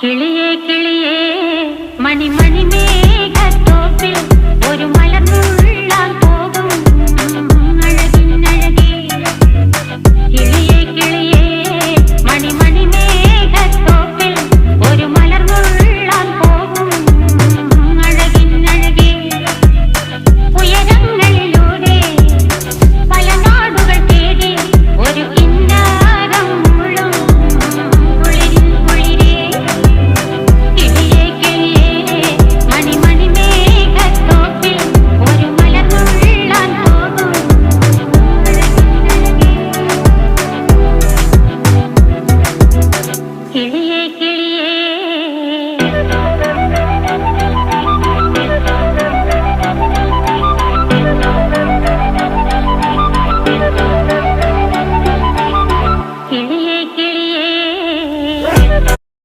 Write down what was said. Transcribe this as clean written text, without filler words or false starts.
കിളിയേ കിളിയേ മണിമണി മേഘത്തോപ്പിൽ ഒരു മലർന്നുള്ളാൻ പോകും അഴകിനഴകേ. കിളിയേ കിളിയേ മണിമണി മേഘത്തോപ്പിൽ ഒരു മലർന്നുള്ളാൻ പോകും അഴകിനഴകേ. ഉയരങ്ങളിലൂടെ പല നാടുകൾ തേടി ഒരു കിന്നാരം മുള്ളും കുളിരിൻ കുളിരേ. കിളിയേ കിളിയേ മണിമണി മേഘത്തോപ്പിൽ ഒരു മലർന്നുള്ളാൻ പോകും അഴകിനഴകേ. കിളിയേ